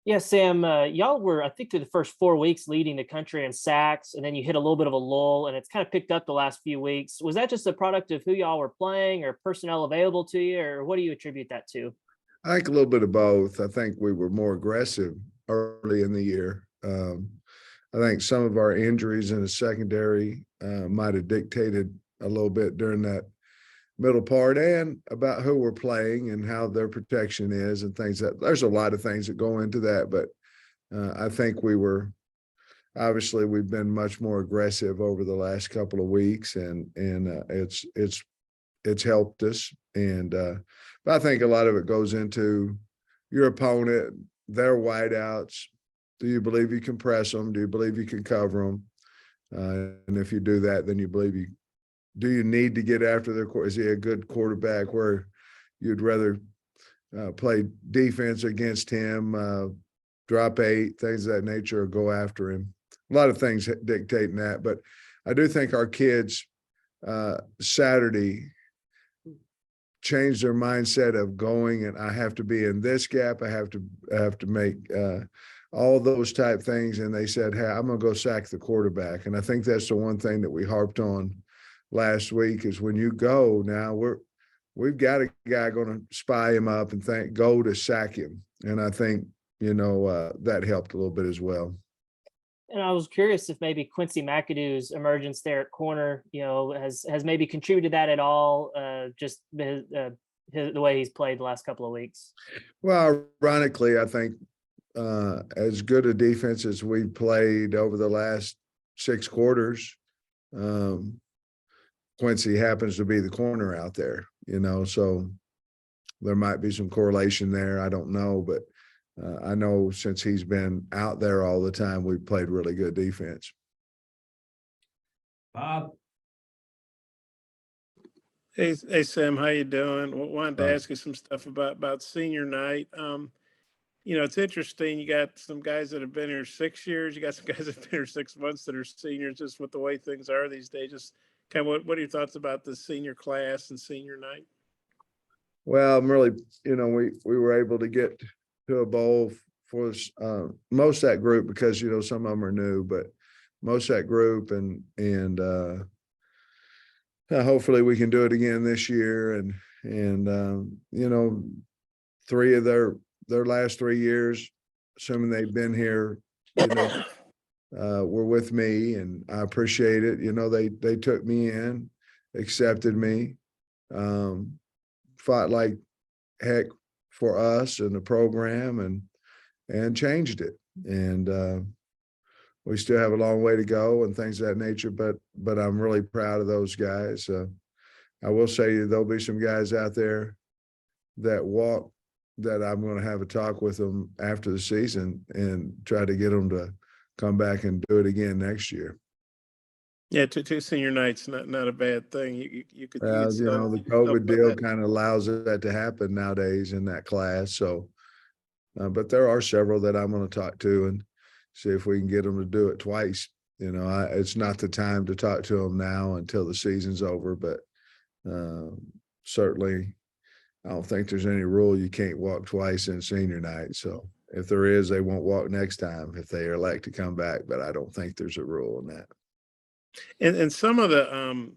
Yeah, Sam, y'all were, I think, through the first 4 weeks leading the country in sacks, and then you hit a little bit of a lull, and it's kind of picked up the last few weeks. Was that just a product of who y'all were playing or personnel available to you, or what do you attribute that to? I think a little bit of both. I think we were more aggressive early in the year. I think some of our injuries in the secondary might have dictated a little bit during that middle part, and about who we're playing and how their protection is and things that there's a lot of things that go into that. But I think obviously we've been much more aggressive over the last couple of weeks, and it's helped us. And but I think a lot of it goes into your opponent, their wideouts. Do you believe you can press them? Do you believe you can cover them? And if you do that, then you believe you do. You need to get after their. Is he a good quarterback where you'd rather play defense against him, drop 8, things of that nature, or go after him? A lot of things dictating that, but I do think our kids Saturday changed their mindset of going, and I have to be in this gap. I have to make all those type things. And they said, hey, I'm going to go sack the quarterback. And I think that's the one thing that we harped on last week is when you go now, we've got a guy going to spy him up and go to sack him. And I think, that helped a little bit as well. And I was curious if maybe Quincy McAdoo's emergence there at corner, has maybe contributed to that at all. Just the way he's played the last couple of weeks. Well, ironically, I think as good a defense as we played over the last 6 quarters, Quincy happens to be the corner out there, so there might be some correlation there. I don't know, but I know since he's been out there all the time, we've played really good defense. Bob. Hey, Sam, how you doing? Wanted to ask you some stuff about senior night. It's interesting. You got some guys that have been here 6 years. You got some guys that have been here 6 months that are seniors. Just with the way things are these days, just kind of what are your thoughts about the senior class and senior night? Well, I'm really, we were able to get to a bowl for most of that group because some of them are new, but most of that group, and hopefully we can do it again this year. And 3 of their last 3 years, assuming they've been here, were with me, and I appreciate it. They took me in, accepted me, fought like heck for us and the program, and changed it. And we still have a long way to go and things of that nature, but I'm really proud of those guys. I will say there'll be some guys out there that I'm going to have a talk with them after the season and try to get them to come back and do it again next year. Yeah, two senior nights, not a bad thing. You could. Well, the COVID deal kind of allows that to happen nowadays in that class. So, but there are several that I'm going to talk to and see if we can get them to do it twice. It's not the time to talk to them now until the season's over, but certainly I don't think there's any rule you can't walk twice in senior night. So if there is, they won't walk next time if they elect to come back, but I don't think there's a rule in that. And some of the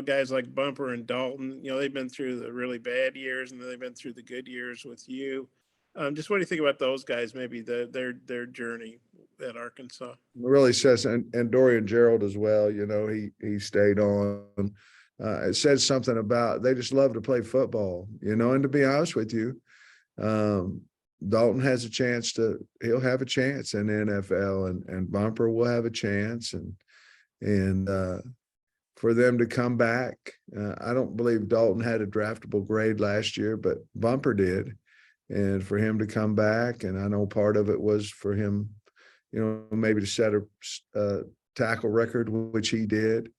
guys like Bumper and Dalton, they've been through the really bad years and then they've been through the good years with you. Just what do you think about those guys? Maybe their journey at Arkansas. It really says, and Dorian Gerald as well. He stayed on. It says something about they just love to play football. And to be honest with you, Dalton has a chance he'll have a chance in the NFL, and Bumper will have a chance, and for them to come back. I don't believe Dalton had a draftable grade last year, but Bumper did. And for him to come back, and I know part of it was for him, maybe to set a tackle record, which he did.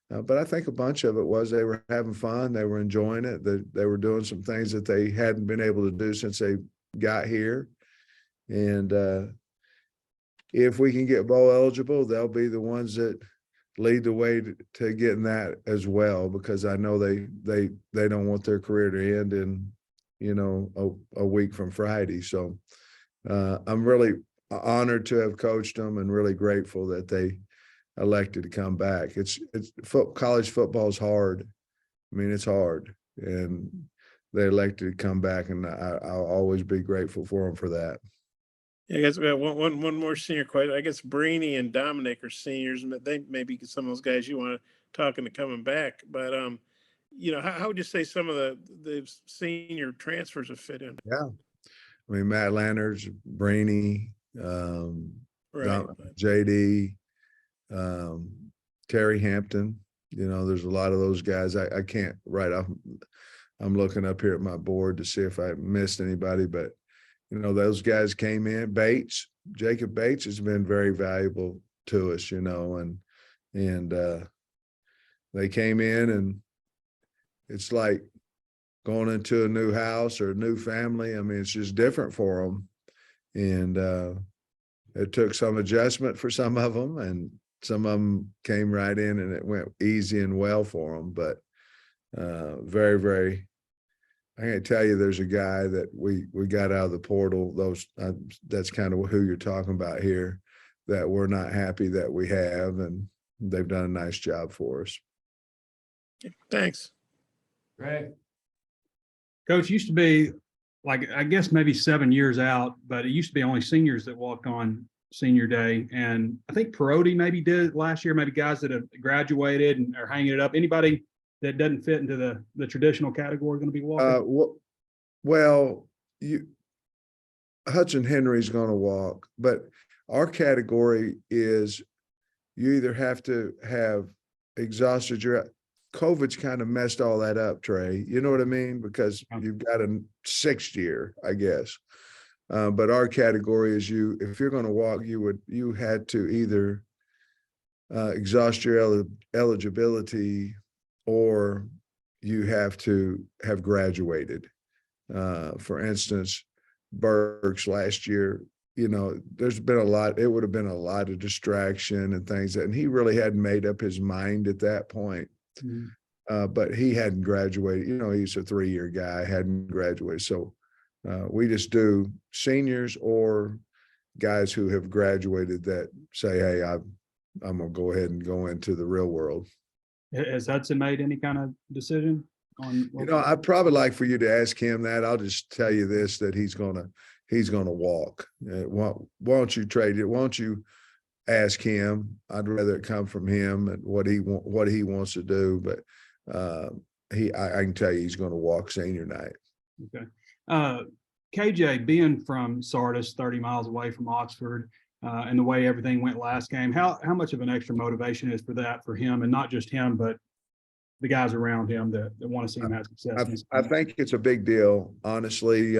But I think a bunch of it was they were having fun. They were enjoying it. They were doing some things that they hadn't been able to do since they got here. And if we can get bowl eligible, they'll be the ones that lead the way to getting that as well, because I know they don't want their career to end in a week from Friday. So I'm really honored to have coached them and really grateful that they elected to come back. College football is hard. I mean, it's hard, and they elected to come back, and I'll always be grateful for them for that. Yeah, I guess we got one more senior question. I guess Brainy and Dominic are seniors, and they maybe some of those guys you want to talk into coming back. But how would you say some of the senior transfers have fit in? Yeah, I mean, Matt Lanners, Brainy, Right. JD, Terry Hampton. There's a lot of those guys. I can't right off. I'm looking up here at my board to see if I missed anybody, but those guys came in. Jacob Bates has been very valuable to us, and they came in, and it's like going into a new house or a new family. I mean, it's just different for them. And it took some adjustment for some of them, and some of them came right in and it went easy and well for them. But very, very, I can't tell you there's a guy that we got out of the portal. That's kind of who you're talking about here, that we're not happy that we have, and they've done a nice job for us. Thanks. Right. Coach, used to be like, I guess maybe 7 years out, but it used to be only seniors that walked on senior day. And I think Perotti maybe did it last year, maybe guys that have graduated and are hanging it up. Anybody that doesn't fit into the traditional category going to be walking? Well, Hudson Henry's going to walk, but our category is you either have to have exhausted your COVID's kind of messed all that up, Trey. You know what I mean? Because you've got a 6th year, I guess. But our category is if you're going to walk, you had to either exhaust your eligibility, or you have to have graduated. For instance, Burks last year, there's been it would have been a lot of distraction and things and he really hadn't made up his mind at that point. Mm-hmm. But he hadn't graduated. He's a 3-year guy, hadn't graduated. So we just do seniors or guys who have graduated that say, hey, I'm going to go ahead and go into the real world. Has Hudson made any kind of decision on? I'd probably like for you to ask him that. I'll just tell you this, that he's going to walk. Why don't you trade it? Why don't you ask him? I'd rather it come from him and what he wants to do. But I can tell you he's going to walk senior night. Okay. KJ, being from Sardis, 30 miles away from Oxford, and the way everything went last game, how much of an extra motivation is for him, and not just him, but the guys around him that want to see him have success? I think it's a big deal, honestly.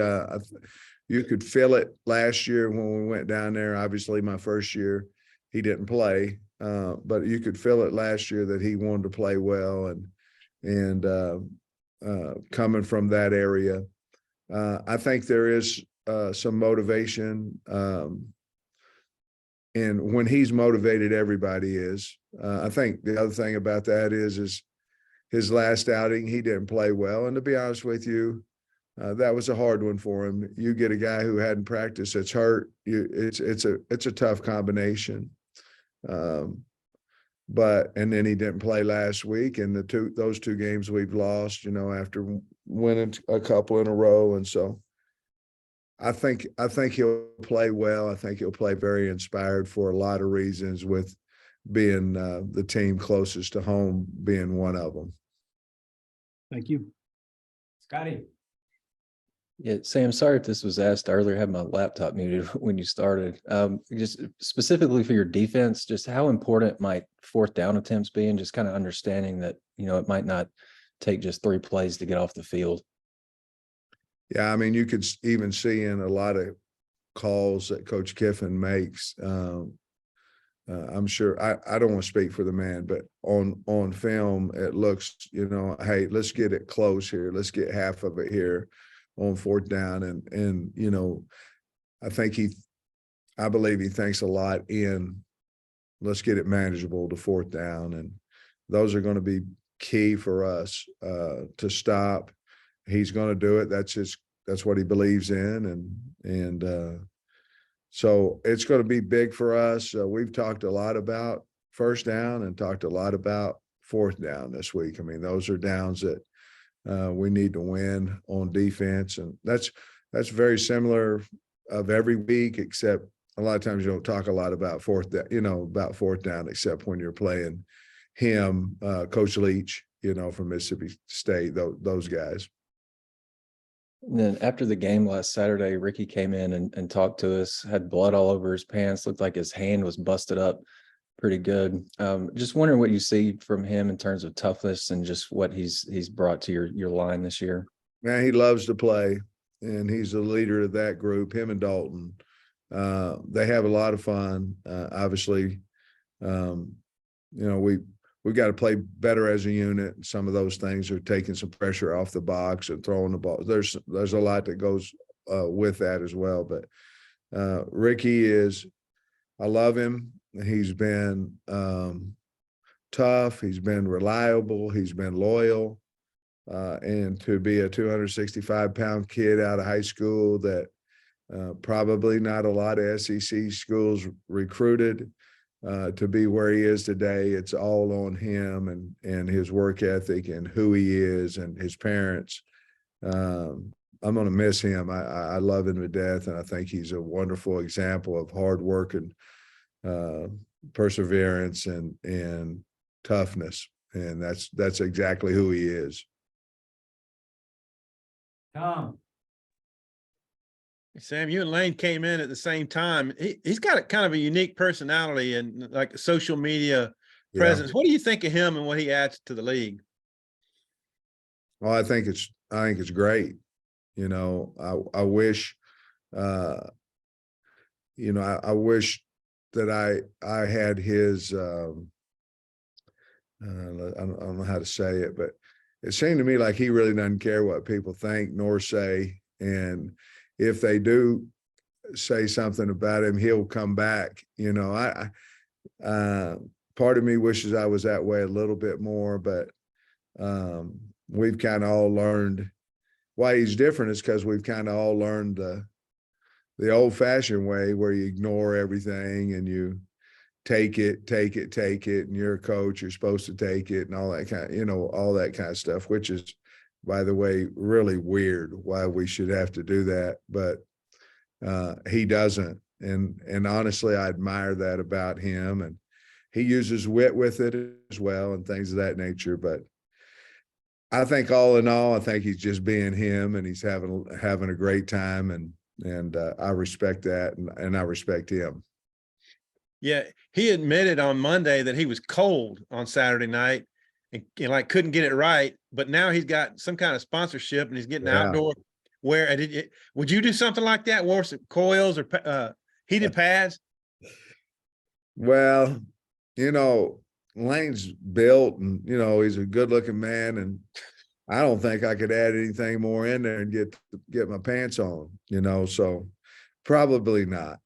You could feel it last year when we went down there. Obviously, my first year, he didn't play, but you could feel it last year that he wanted to play well, and coming from that area, I think there is some motivation. And when he's motivated, everybody is. I think the other thing about that is his last outing, he didn't play well. And to be honest with you, that was a hard one for him. You get a guy who hadn't practiced that's hurt. It's a tough combination. But and then he didn't play last week, and those 2 games we've lost, after winning a couple in a row, and so I think he'll play well. I think he'll play very inspired for a lot of reasons, with being the team closest to home being one of them. Thank you, Scotty. Yeah, Sam, sorry if this was asked earlier. I had my laptop muted when you started. Just specifically for your defense, just how important might 4th down attempts be, and just kind of understanding that, it might not take just 3 plays to get off the field. Yeah, I mean, you could even see in a lot of calls that Coach Kiffin makes. I'm sure I don't want to speak for the man, but on film, it looks, hey, let's get it close here. Let's get half of it here on 4th down. And I believe he thinks a lot in let's get it manageable to 4th down. And those are going to be key for us to stop. He's going to do it. That's what he believes in. And So it's going to be big for us. We've talked a lot about first down and talked a lot about fourth down this week. I mean, those are downs that we need to win on defense. And that's very similar of every week, except a lot of times you don't talk a lot about fourth down, except when you're playing him, Coach Leach, from Mississippi State, those guys. And then after the game last Saturday, Ricky came in and talked to us, had blood all over his pants, looked like his hand was busted up pretty good. Just wondering what you see from him in terms of toughness and just what he's brought to your line this year. Man, he loves to play, and he's the leader of that group, him and Dalton. They have a lot of fun. Obviously, we've got to play better as a unit. Some of those things are taking some pressure off the box and throwing the ball. There's a lot that goes with that as well. But Ricky I love him. He's been tough. He's been reliable. He's been loyal. And to be a 265-pound kid out of high school that probably not a lot of SEC schools recruited, to be where he is today, it's all on him and his work ethic and who he is and his parents. I'm going to miss him. I love him to death, and I think he's a wonderful example of hard work and perseverance and toughness, and that's exactly who he is. Tom. Sam, you and Lane came in at the same time. He's got a kind of a unique personality and like a social media presence. What do you think of him and what he adds to the league? Well, I think it's great. I wish, I wish that I had his, I don't know how to say it, but it seemed to me like he really doesn't care what people think nor say. And if they do say something about him, he'll come back. Part of me wishes I was that way a little bit more, but we've kind of all learned why he's different is because we've kind of all learned the old-fashioned way where you ignore everything and you take it, and you're a coach, you're supposed to take it and all that kind of stuff, which is, by the way, really weird why we should have to do that. But he doesn't. And honestly, I admire that about him. And he uses wit with it as well and things of that nature. But I think all in all, I think he's just being him and he's having a great time. And I respect that and I respect him. Yeah, he admitted on Monday that he was cold on Saturday night and couldn't get it right, but now he's got some kind of sponsorship and he's getting outdoor wear. Would you do something like that? Wear some coils or heated pads? Well, Lane's built and, he's a good looking man, and I don't think I could add anything more in there and get my pants on, so probably not.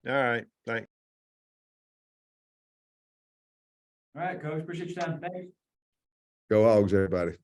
All right. Thanks. All right, Coach. Appreciate your time. Thanks. Go Hogs, everybody.